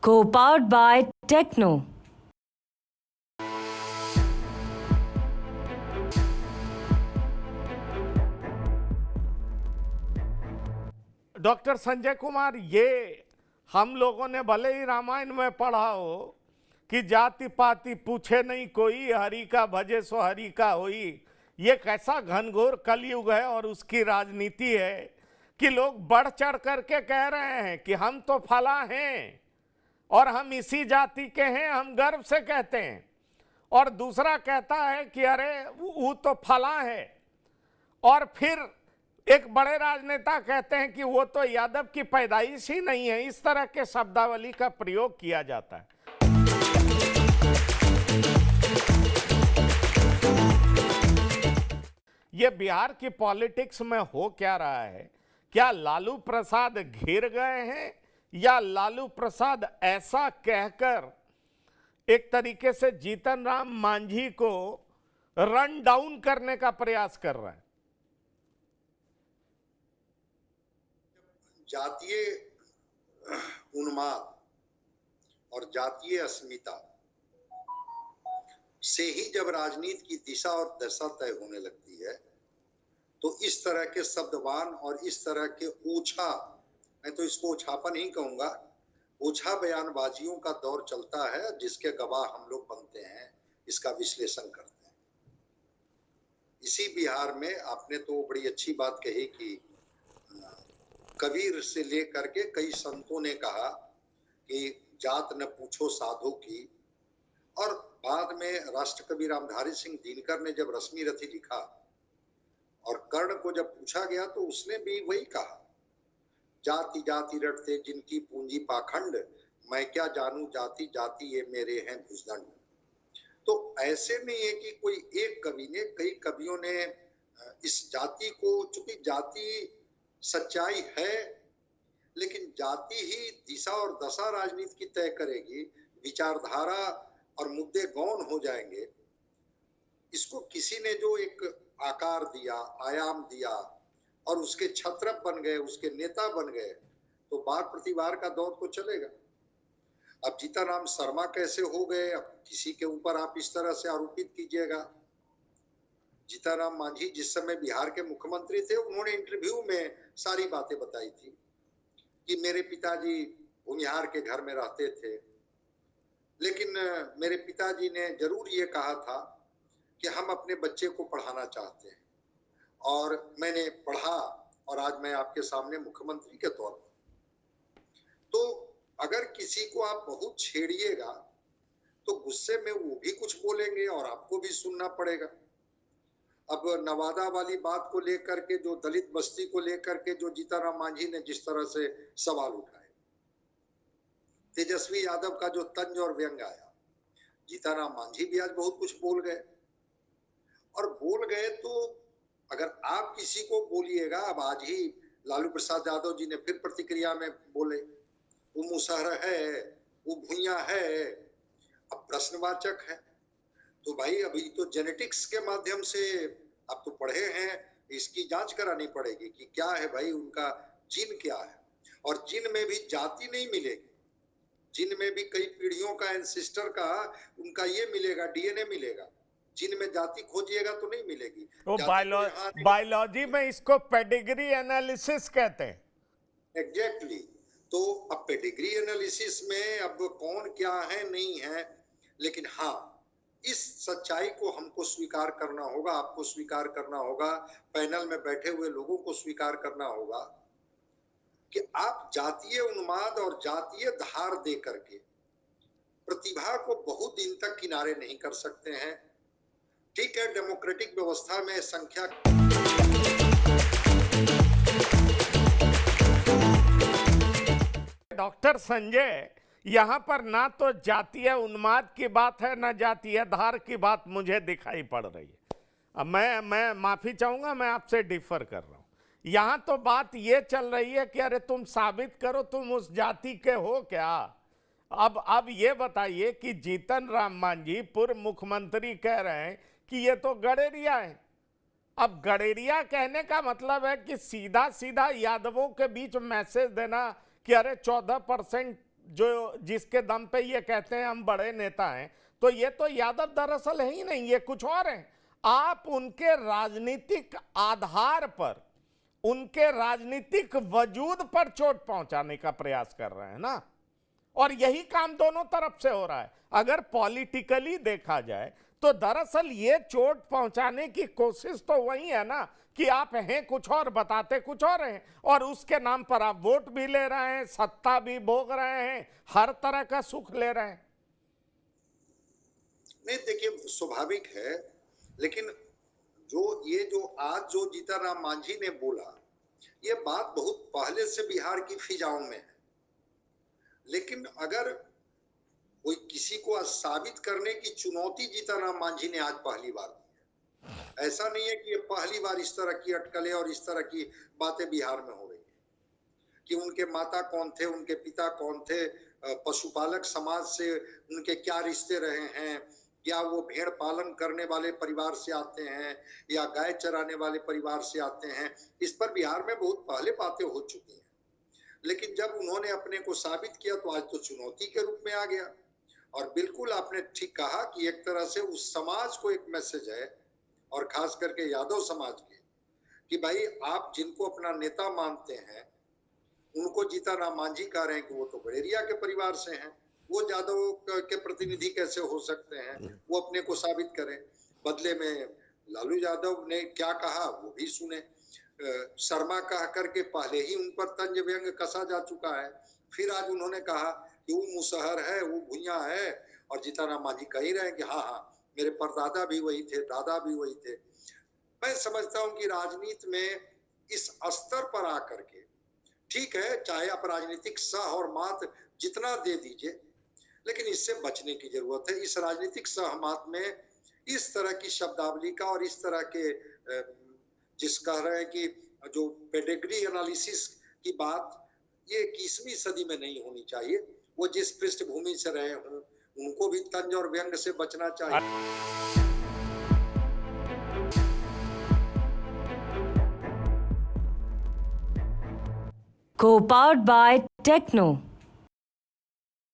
Co-powered by Techno. Doctor Sanjay Kumar, ये हम लोगों ने भले ही रामायण में पढ़ा हो कि जाति पाति पूछे नहीं कोई, हरि का भजे सो हरि का होई। ये कैसा घनघोर कलयुग है और उसकी राजनीति है कि लोग बढ़ चढ़ करके कह रहे हैं कि हम तो फला हैं और हम इसी जाति के हैं, हम गर्व से कहते हैं। और दूसरा कहता है कि अरे वो तो फला है, और फिर एक बड़े राजनेता कहते हैं कि वो तो यादव की पैदाइश ही नहीं है। इस तरह के शब्दावली का प्रयोग किया जाता है। ये बिहार की पॉलिटिक्स में हो क्या रहा है? क्या लालू प्रसाद घिर गए हैं या लालू प्रसाद ऐसा कहकर एक तरीके से जीतन राम मांझी को रन डाउन करने का प्रयास कर रहे हैं? जातीय उन्माद और जातीय अस्मिता से ही जब राजनीति की दिशा और दशा तय होने लगती है, तो इस तरह के शब्दवान और इस तरह के ओछा, मैं तो इसको ओछापन ही कहूंगा, ओछा बयानबाजियों का दौर चलता है, जिसके गवाह हम लोग बनते हैं, इसका विश्लेषण करते हैं। इसी बिहार में आपने तो बड़ी अच्छी बात कही कि कबीर से लेकर के कई संतों ने कहा कि जात न पूछो साधु की, और बाद में राष्ट्रकवि रामधारी सिंह दिनकर ने जब रश्मि रथी लिखा और कर्ण को जब पूछा गया तो उसने भी वही कहा, जाति जाति रटते जिनकी पूंजी पाखंड, मैं क्या जानूं जाति जाति ये मेरे हैं भुजदंड। तो ऐसे नहीं है कि कोई एक कवि ने, कई कवियों ने इस जाति को, चूंकि जाति सच्चाई है, लेकिन जाति ही दिशा और दशा राजनीति की तय करेगी, विचारधारा और मुद्दे गौण हो जाएंगे। इसको किसी ने जो एक आकार दिया, आयाम दिया और उसके छत्रप बन गए, उसके नेता बन गए, तो बार प्रतिवार का दौर तो चलेगा। अब जीतनराम शर्मा कैसे हो गए, अब किसी के ऊपर आप इस तरह से आरोपित कीजिएगा। जीतनराम मांझी जिस समय बिहार के मुख्यमंत्री थे, उन्होंने इंटरव्यू में सारी बातें बताई थी कि मेरे पिताजी भूमिहार के घर में रहते थे, लेकिन मेरे पिताजी ने जरूर ये कहा था कि हम अपने बच्चे को पढ़ाना चाहते हैं, और मैंने पढ़ा और आज मैं आपके सामने मुख्यमंत्री के तौर पर। तो अगर किसी को आप बहुत छेड़िएगा तो गुस्से में वो भी कुछ बोलेंगे और आपको भी सुनना पड़ेगा। अब नवादा वाली बात को लेकर के, जो दलित बस्ती को लेकर के जो जीतनराम मांझी ने जिस तरह से सवाल उठाए, तेजस्वी यादव का जो तंज और व्यंग आया, जीतनराम मांझी भी आज बहुत कुछ बोल गए। और बोल गए तो अगर आप किसी को बोलिएगा, अब आज ही लालू प्रसाद यादव जी ने फिर प्रतिक्रिया में बोले, वो मुसहर है, वो भुइया है, अब प्रश्नवाचक है। तो भाई अभी तो जेनेटिक्स के माध्यम से आप तो पढ़े हैं, इसकी जांच करानी पड़ेगी कि क्या है भाई, उनका जीन क्या है। और जीन में भी जाति नहीं मिलेगी, जीन में भी कई पीढ़ियों का, एंसेस्टर का उनका ये मिलेगा, डीएनए मिलेगा। जीन में जाति खोजिएगा तो नहीं मिलेगी। वो बायोलॉजी में इसको पेडिग्री एनालिसिस कहते हैं। एग्जैक्टली। तो अब पेडिग्री एनालिसिस में अब कौन क्या है नहीं है, लेकिन हाँ, इस सच्चाई को हमको स्वीकार करना होगा, आपको स्वीकार करना होगा, पैनल में बैठे हुए लोगों को स्वीकार करना होगा कि आप जातीय उन्माद और जातीय धार दे करके प्रतिभा को बहुत दिन तक किनारे नहीं कर सकते हैं। ठीक है, डेमोक्रेटिक व्यवस्था में संख्या डॉक्टर संजय, यहाँ पर ना तो जातीय उन्माद की बात है, ना जातीय धार की बात मुझे दिखाई पड़ रही है। अब मैं माफी चाहूंगा, मैं आपसे डिफर कर रहा हूँ। यहाँ तो बात ये चल रही है कि अरे तुम साबित करो तुम उस जाति के हो क्या। अब ये बताइए कि जीतन राम मांझी पूर्व मुख्यमंत्री कह रहे हैं कि ये तो गडेरिया है। अब गडेरिया कहने का मतलब है कि सीधा सीधा यादवों के बीच मैसेज देना कि अरे 14% जो जिसके दम पे ये कहते हैं हम बड़े नेता हैं, तो ये तो यादव दरअसल है ही नहीं, ये कुछ और हैं। आप उनके राजनीतिक आधार पर, उनके राजनीतिक वजूद पर चोट पहुंचाने का प्रयास कर रहे हैं ना, और यही काम दोनों तरफ से हो रहा है। अगर पॉलिटिकली देखा जाए तो दरअसल ये चोट पहुंचाने की कोशिश तो वही है ना कि आप हैं कुछ और, बताते कुछ और हैं, और उसके नाम पर आप वोट भी ले रहे हैं, सत्ता भी भोग रहे हैं, हर तरह का सुख ले रहे हैं। नहीं, देखिए स्वाभाविक है, लेकिन जो आज जो जीतनराम मांझी ने बोला, ये बात बहुत पहले से बिहार की फिजाओं में है। लेकिन अगर कोई किसी को साबित करने की चुनौती जीतनराम मांझी ने आज पहली बार दी है। ऐसा नहीं है कि ये पहली बार इस तरह की अटकलें और इस तरह की बातें बिहार में हो रही है कि उनके माता कौन थे, उनके पिता कौन थे, पशुपालक समाज से उनके क्या रिश्ते रहे हैं, या वो भेड़ पालन करने वाले परिवार से आते हैं या गाय चराने वाले परिवार से आते हैं। इस पर बिहार में बहुत पहले बातें हो चुकी हैं, लेकिन जब उन्होंने अपने को साबित किया तो आज तो चुनौती के रूप में आ गया। और बिल्कुल आपने ठीक कहा कि एक तरह से उस समाज को एक मैसेज है, और खास करके यादव समाज के, कि भाई आप जिनको अपना नेता मानते हैं उनको जीतनराम मांझी कह रहे हैं कि वो तो गडेरिया के परिवार से हैं, वो यादव के प्रतिनिधि कैसे हो सकते हैं, वो अपने को साबित करें। बदले में लालू यादव ने क्या कहा वो भी सुने। शर्मा कह करके पहले ही उन पर तंज व्यंग कसा जा चुका है, फिर आज उन्होंने कहा कि वो मुसहर है, वो भुइया है, और जीतनराम मांझी कह ही रहे हैं कि हाँ हाँ मेरे परदादा भी वही थे, दादा भी वही थे। मैं समझता हूं कि राजनीति में इस स्तर पर आकर के, ठीक है चाहे आप राजनीतिक सह और मात जितना दे दीजिए, लेकिन इससे बचने की जरूरत है। इस राजनीतिक सहमत में इस तरह की शब्दावली का और इस तरह के जिस कह रहे हैं कि जो पेडिग्री एनालिसिस की बात, ये 21वीं सदी में नहीं होनी चाहिए। वो जिस पृष्ठभूमि से रहे हों उनको भी तंज और व्यंग से बचना चाहिए। Co-powered by Techno.